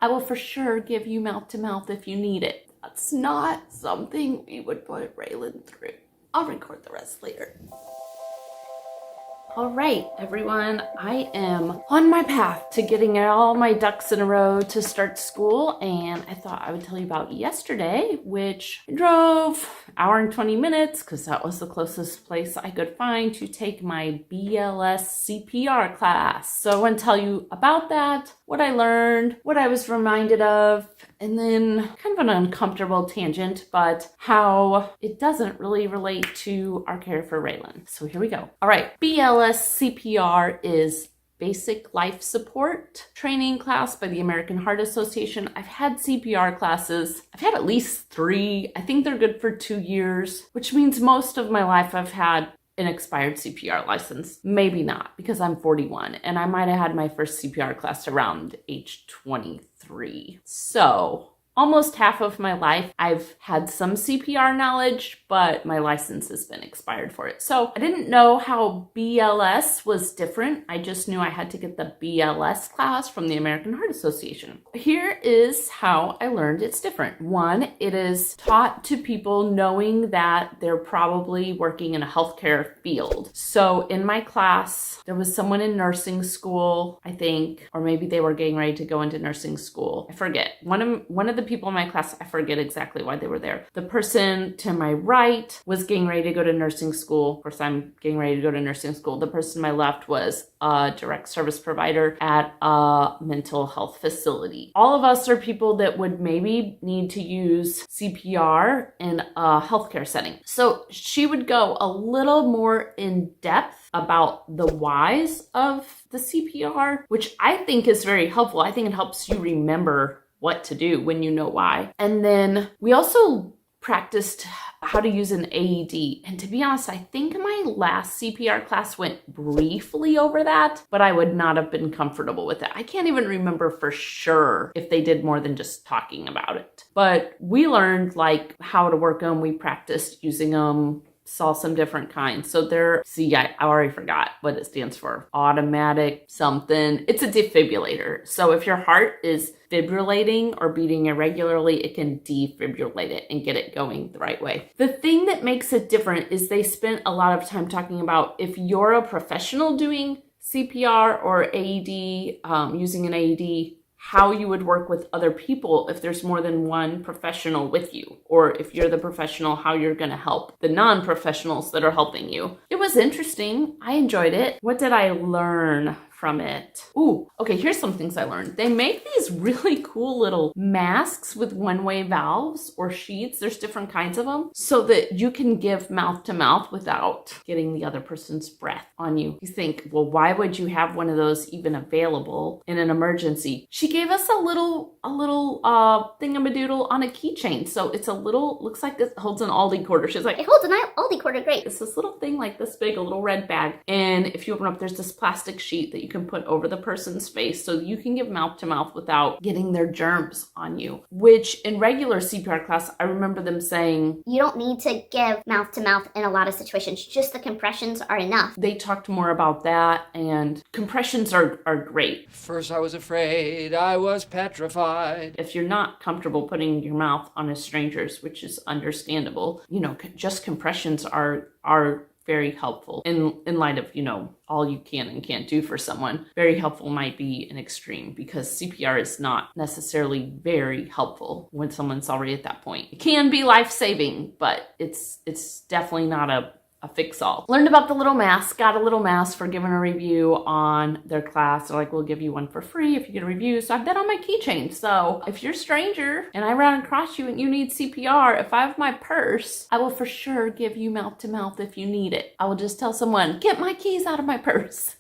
I will for sure give you mouth to mouth if you need it. That's not something we would put Raelyn through. I'll record the rest later. All right, everyone, I am on my path to getting all my ducks in a row to start school, and I thought I would tell you about yesterday, which I drove an hour and 20 minutes because that was the closest place I could find to take my BLS CPR class. So I want to tell you about that, what I learned, what I was reminded of, and then kind of an uncomfortable tangent, but how it doesn't really relate to our care for Raelyn. So here we go. All right, BLS CPR is Basic Life Support Training class by the American Heart Association. I've had CPR classes. I've had at least 3. I think they're good for 2 years, which means most of my life I've had an expired CPR license. Maybe not, because I'm 41 and I might have had my first CPR class around age 23. So almost half of my life I've had some CPR knowledge, but my license has been expired for it. So I didn't know how BLS was different. I just knew I had to get the BLS class from the American Heart Association. Here is how I learned it's different. 1, it is taught to people knowing that they're probably working in a healthcare field. So in my class, there was someone in nursing school, I think, or maybe they were getting ready to go into nursing school. I forget. One of the people in my class, I forget exactly why they were there. The person to my right was getting ready to go to nursing school. Of course, I'm getting ready to go to nursing school. The person to my left was a direct service provider at a mental health facility. All of us are people that would maybe need to use CPR in a healthcare setting. So she would go a little more in depth about the whys of the CPR, which I think is very helpful. I think it helps you remember what to do when you know why. And then we also practiced how to use an AED. And to be honest, I think my last CPR class went briefly over that, but I would not have been comfortable with it. I can't even remember for sure if they did more than just talking about it. But we learned like how to work them. We practiced using them. Saw some different kinds. So I already forgot what it stands for. Automatic something. It's a defibrillator. So if your heart is fibrillating or beating irregularly, it can defibrillate it and get it going the right way. The thing that makes it different is they spent a lot of time talking about if you're a professional doing CPR or AED, using an AED, how you would work with other people if there's more than one professional with you, or if you're the professional, how you're going to help the non-professionals that are helping you. It was interesting. I enjoyed it. What did I learn from it? Ooh, okay, here's some things I learned. They make these really cool little masks with one-way valves or sheets. There's different kinds of them so that you can give mouth to mouth without getting the other person's breath on you. You think, well, why would you have one of those even available in an emergency? She gave us a little thingamadoodle on a keychain. So it's a little, looks like it holds an Aldi quarter. She's like, it holds an Aldi quarter, great. It's this little thing like this big, a little red bag. And if you open up, there's this plastic sheet that you can put over the person's face so you can give mouth to mouth without getting their germs on you, which in regular CPR class, I remember them saying, you don't need to give mouth to mouth in a lot of situations, just the compressions are enough. They talked more about that, and compressions are great. First I was afraid, I was petrified. If you're not comfortable putting your mouth on a stranger's, which is understandable, just compressions are very helpful in light of, all you can and can't do for someone. Very helpful might be an extreme because CPR is not necessarily very helpful when someone's already at that point. It can be life-saving, but it's definitely not a fix-all. Learned about the little mask, got a little mask for giving a review on their class. They're like, we'll give you one for free if you get a review. So I have that on my keychain. So if you're a stranger and I ran across you and you need CPR, if I have my purse, I will for sure give you mouth to mouth if you need it. I will just tell someone, get my keys out of my purse.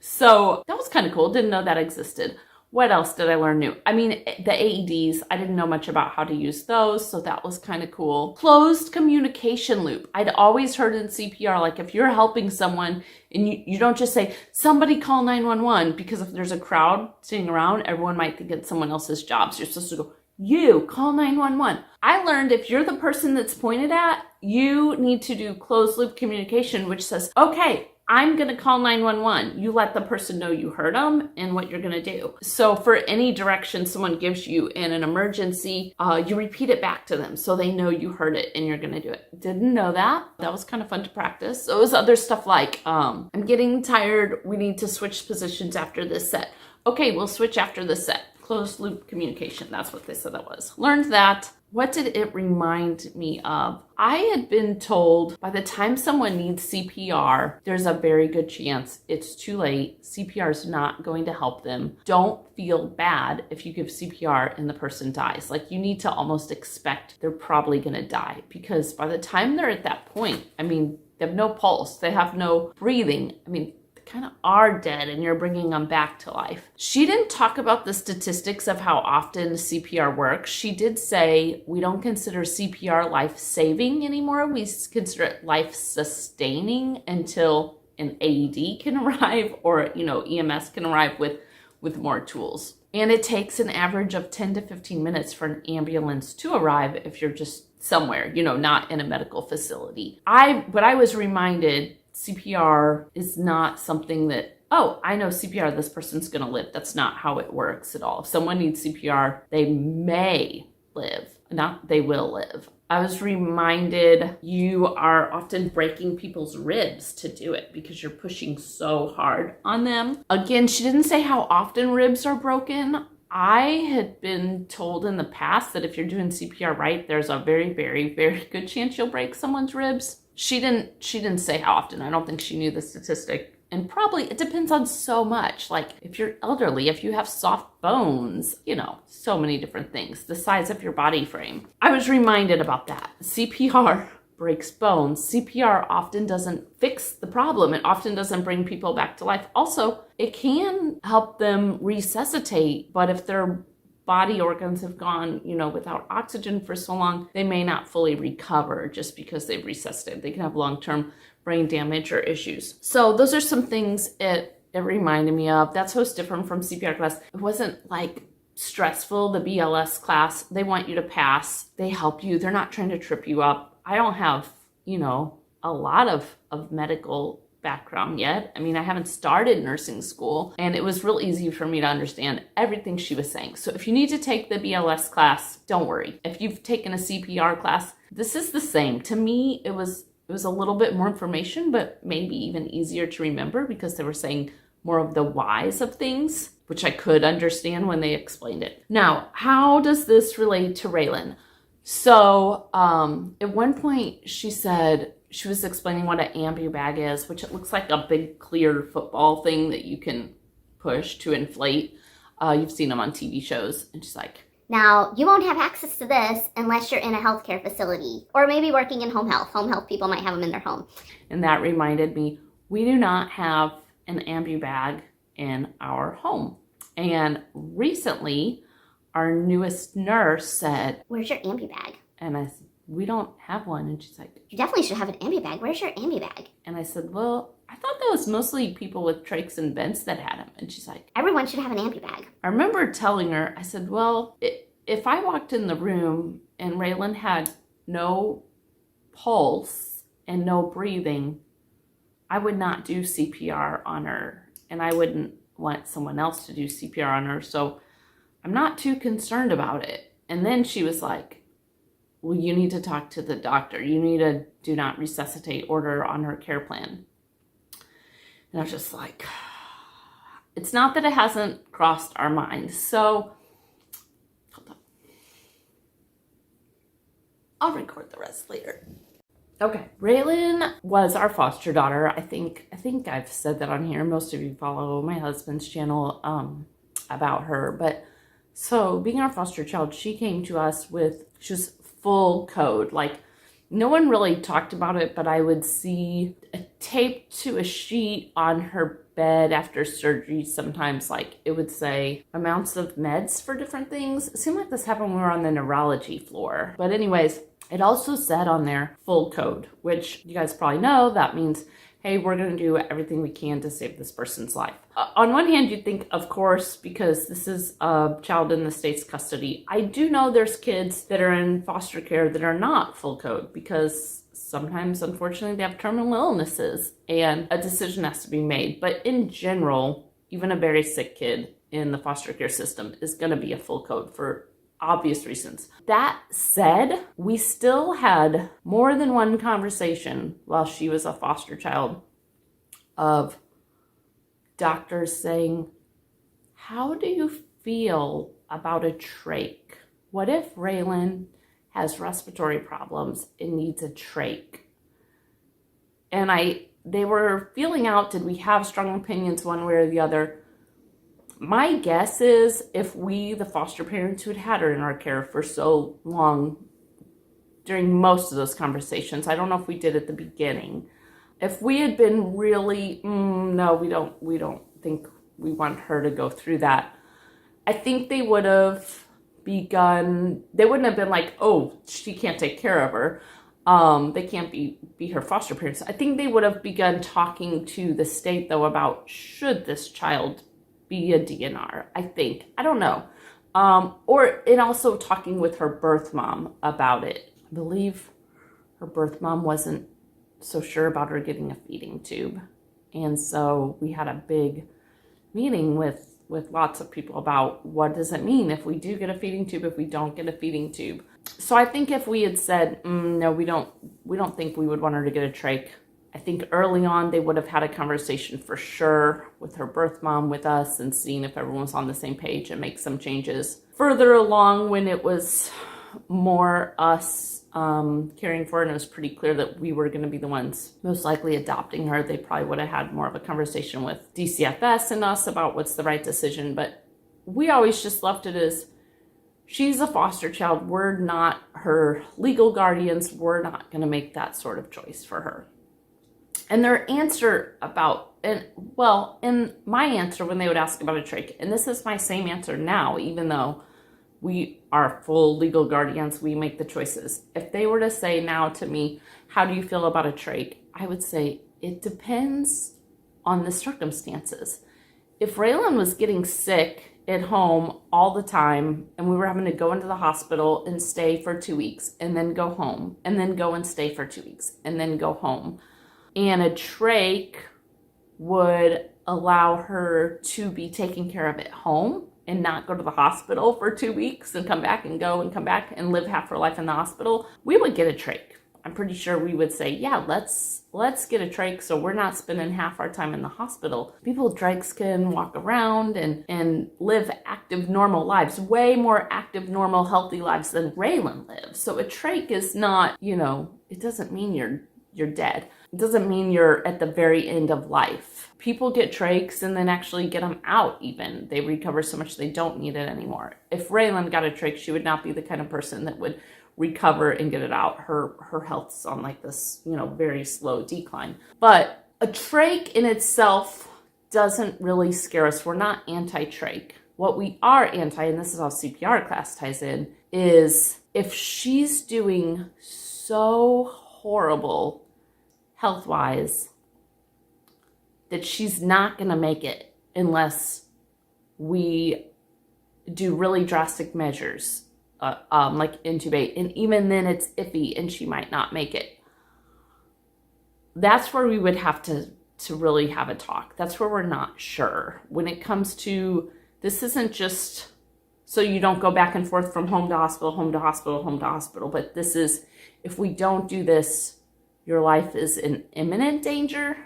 So that was kind of cool. Didn't know that existed. What else did I learn new? I mean, the AEDs, I didn't know much about how to use those, so that was kind of cool. Closed communication loop. I'd always heard in CPR, like if you're helping someone and you don't just say, somebody call 911, because if there's a crowd sitting around, everyone might think it's someone else's job. So you're supposed to go, you call 911. I learned if you're the person that's pointed at, you need to do closed loop communication, which says, okay, I'm going to call 911. You let the person know you heard them and what you're going to do. So for any direction someone gives you in an emergency, you repeat it back to them so they know you heard it and you're going to do it. Didn't know that. That was kind of fun to practice. So it was other stuff like, I'm getting tired. We need to switch positions after this set. Okay, we'll switch after this set. Closed loop communication. That's what they said that was. Learned that. What did it remind me of? I had been told by the time someone needs CPR, there's a very good chance it's too late. CPR is not going to help them. Don't feel bad if you give CPR and the person dies. Like, you need to almost expect they're probably going to die, because by the time they're at that point, I mean, they have no pulse, they have no breathing. I mean, kind of are dead and you're bringing them back to life. She didn't talk about the statistics of how often CPR works. She did say we don't consider CPR life-saving anymore. We consider it life-sustaining until an AED can arrive, or, EMS can arrive with more tools. And it takes an average of 10 to 15 minutes for an ambulance to arrive if you're just somewhere, not in a medical facility. But I was reminded CPR is not something that, oh, I know CPR, this person's going to live. That's not how it works at all. If someone needs CPR, they may live, not they will live. I was reminded you are often breaking people's ribs to do it because you're pushing so hard on them. Again, she didn't say how often ribs are broken. I had been told in the past that if you're doing CPR right, there's a very, very, very good chance you'll break someone's ribs. She didn't say how often. I don't think she knew the statistic. And probably it depends on so much. Like, if you're elderly, if you have soft bones, so many different things. The size of your body frame. I was reminded about that. CPR breaks bones. CPR often doesn't fix the problem. It often doesn't bring people back to life. Also, it can help them resuscitate, but if their body organs have gone, without oxygen for so long, they may not fully recover just because they've resuscitated. They can have long-term brain damage or issues. So those are some things it reminded me of. That's what's different from CPR class. It wasn't like stressful. The BLS class, they want you to pass. They help you. They're not trying to trip you up. I don't have, a lot of medical background yet. I mean, I haven't started nursing school, and it was real easy for me to understand everything she was saying. So if you need to take the BLS class, don't worry. If you've taken a CPR class, this is the same. To me, it was a little bit more information, but maybe even easier to remember because they were saying more of the whys of things, which I could understand when they explained it. Now, how does this relate to Raelyn? So at one point she said, she was explaining what an ambu bag is, which it looks like a big clear football thing that you can push to inflate. You've seen them on TV shows. And she's like, now, you won't have access to this unless you're in a healthcare facility or maybe working in home health. Home health people might have them in their home. And that reminded me, we do not have an ambu bag in our home. And recently, our newest nurse said, where's your ambu bag? And I said, we don't have one. And she's like, you definitely should have an ambu bag. Where's your ambu bag? And I said, well, I thought that was mostly people with trachs and vents that had them. And she's like, everyone should have an ambu bag. I remember telling her, I said, well, if I walked in the room and Raelyn had no pulse and no breathing, I would not do CPR on her. And I wouldn't want someone else to do CPR on her. So I'm not too concerned about it. And then she was like, well, you need to talk to the doctor. You need a do not resuscitate order on her care plan. And I was just like, it's not that it hasn't crossed our minds. So, hold up. I'll record the rest later. Okay, Raelyn was our foster daughter. I think I've said that on here. Most of you follow my husband's channel about her. But so being our foster child, she came to us with just full code. Like, no one really talked about it, but I would see a tape to a sheet on her bed after surgery. Sometimes, like, it would say amounts of meds for different things. It seemed like this happened when we were on the neurology floor. But anyways, it also said on there full code, which you guys probably know that means hey, we're going to do everything we can to save this person's life. On one hand, you'd think, of course, because this is a child in the state's custody. I do know there's kids that are in foster care that are not full code because sometimes, unfortunately, they have terminal illnesses and a decision has to be made. But in general, even a very sick kid in the foster care system is going to be a full code for obvious reasons. That said, we still had more than one conversation while she was a foster child of doctors saying, how do you feel about a trach? What if Raelyn has respiratory problems and needs a trach? And they were feeling out, did we have strong opinions one way or the other? My guess is if we, the foster parents who had had her in our care for so long, during most of those conversations, I don't know if we did at the beginning, if we had been really, no, we don't think we want her to go through that, I think they would have begun, they wouldn't have been like, oh, she can't take care of her. They can't be her foster parents. I think they would have begun talking to the state, though, about should this child be a DNR, I think. I don't know. And also talking with her birth mom about it. I believe her birth mom wasn't so sure about her getting a feeding tube. And so we had a big meeting with lots of people about what does it mean if we do get a feeding tube, if we don't get a feeding tube. So I think if we had said, no, we don't think we would want her to get a trach, I think early on they would have had a conversation for sure with her birth mom, with us, and seeing if everyone was on the same page and make some changes. Further along, when it was more us caring for her and it was pretty clear that we were going to be the ones most likely adopting her, they probably would have had more of a conversation with DCFS and us about what's the right decision. But we always just left it as, she's a foster child. We're not her legal guardians. We're not going to make that sort of choice for her. And their answer in my answer when they would ask about a trach, and this is my same answer now, even though we are full legal guardians, we make the choices. If they were to say now to me, how do you feel about a trach? I would say, it depends on the circumstances. If Raelyn was getting sick at home all the time and we were having to go into the hospital and stay for 2 weeks and then go home and then go and stay for 2 weeks and then go home, and a trach would allow her to be taken care of at home and not go to the hospital for 2 weeks and come back and go and come back and live half her life in the hospital, we would get a trach. I'm pretty sure we would say, yeah, let's get a trach so we're not spending half our time in the hospital. People with trachs can walk around and live active, normal lives, way more active, normal, healthy lives than Raelyn lives. So a trach is not, it doesn't mean you're dead. It doesn't mean you're at the very end of life. People get trachs and then actually get them out even. They recover so much they don't need it anymore. If Raelyn got a trach, she would not be the kind of person that would recover and get it out. Her health's on like this, very slow decline. But a trach in itself doesn't really scare us. We're not anti-trach. What we are anti, and this is how CPR class ties in, is if she's doing so horrible health-wise that she's not going to make it unless we do really drastic measures, like intubate, and even then it's iffy and she might not make it. That's where we would have to really have a talk. That's where we're not sure. When it comes to, this isn't just so you don't go back and forth from home to hospital, home to hospital, home to hospital, but this is, if we don't do this, your life is in imminent danger.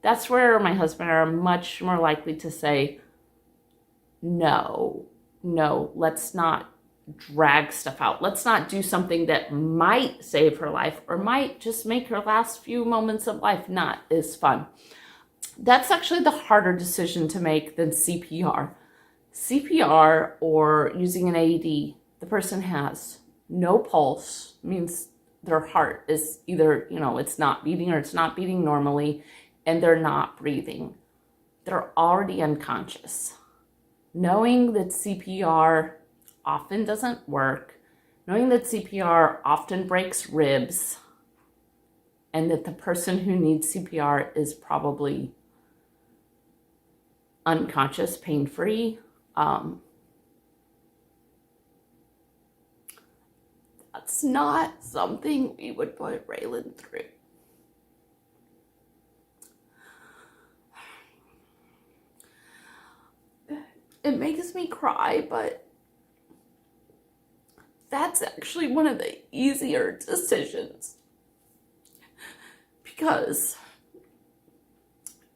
That's where my husband are much more likely to say, no, let's not drag stuff out. Let's not do something that might save her life or might just make her last few moments of life not as fun. That's actually the harder decision to make than CPR. CPR or using an AED, the person has no pulse, means their heart is either, it's not beating or it's not beating normally, and they're not breathing. They're already unconscious. Knowing that CPR often doesn't work, knowing that CPR often breaks ribs, and that the person who needs CPR is probably unconscious, pain-free. That's not something we would put Raelyn through. It makes me cry, but that's actually one of the easier decisions, because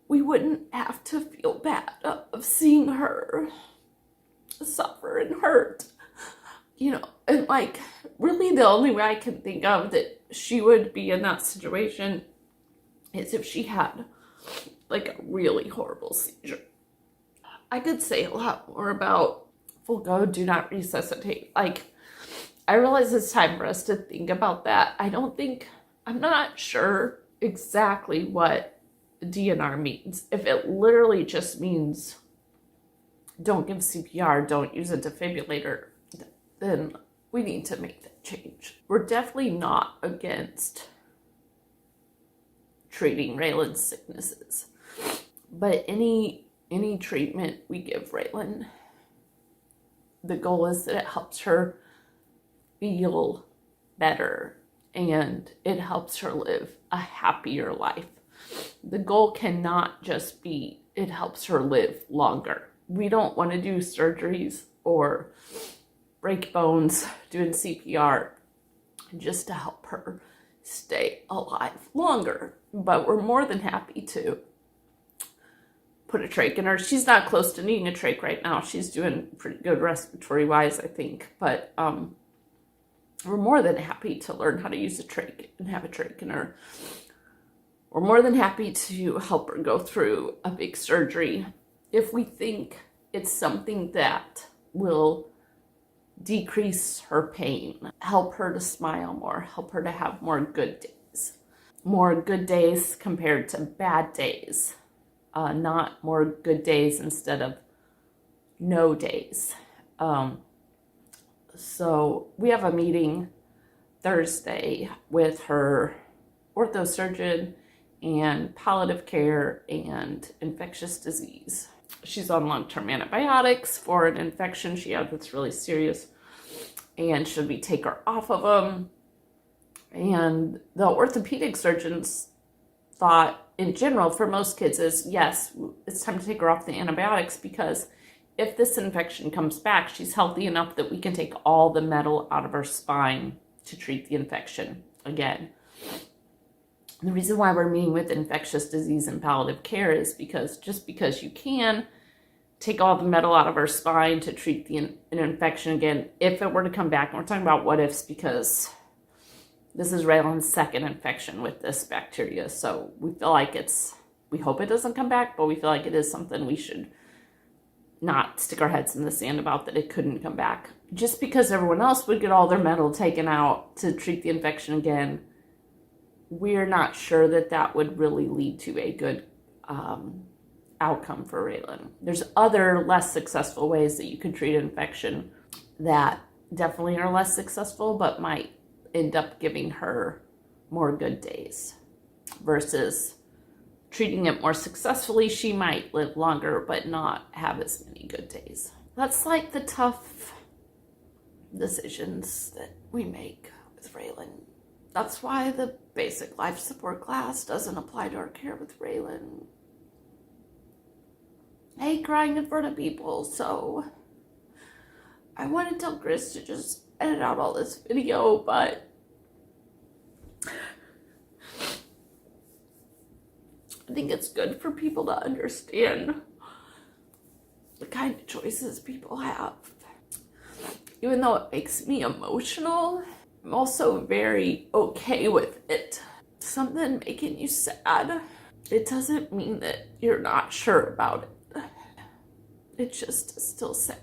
we wouldn't have to feel bad of seeing her suffer and hurt, and like, really the only way I can think of that she would be in that situation is if she had like a really horrible seizure. I could say a lot more about full go, do not resuscitate. Like, I realize it's time for us to think about that. I'm not sure exactly what DNR means. If it literally just means don't give CPR, don't use a defibrillator, then we need to make that change. We're definitely not against treating Raelyn's sicknesses, but any treatment we give Raelyn, the goal is that it helps her feel better and it helps her live a happier life. The goal cannot just be it helps her live longer. We don't want to do surgeries or break bones doing CPR just to help her stay alive longer. But we're more than happy to put a trach in her. She's not close to needing a trach right now. She's doing pretty good respiratory wise, I think. But we're more than happy to learn how to use a trach and have a trach in her. We're more than happy to help her go through a big surgery if we think it's something that will decrease her pain, help her to smile more, help her to have more good days compared to bad days, not more good days instead of no days. So we have a meeting Thursday with her ortho surgeon and palliative care and infectious disease. She's on long-term antibiotics for an infection she had that's really serious, and should we take her off of them? And the orthopedic surgeons thought, in general, for most kids, is yes, it's time to take her off the antibiotics, because if this infection comes back, she's healthy enough that we can take all the metal out of her spine to treat the infection again. The reason why we're meeting with infectious disease and palliative care is because just because you can take all the metal out of her spine to treat an infection again, if it were to come back, and we're talking about what ifs because this is Raelyn's second infection with this bacteria, so we feel like we hope it doesn't come back, but we feel like it is something we should not stick our heads in the sand about, that it couldn't come back. Just because everyone else would get all their metal taken out to treat the infection again, we're not sure that would really lead to a good outcome for Raelyn. There's other less successful ways that you could treat an infection that definitely are less successful, but might end up giving her more good days. Versus treating it more successfully, she might live longer but not have as many good days. That's like the tough decisions that we make with Raelyn. That's why the basic life support class doesn't apply to our care with Raelyn. I hate crying in front of people, so I want to tell Chris to just edit out all this video, but I think it's good for people to understand the kind of choices people have. Even though it makes me emotional, I'm also very okay with it. Something making you sad, it doesn't mean that you're not sure about it. It just is still sad.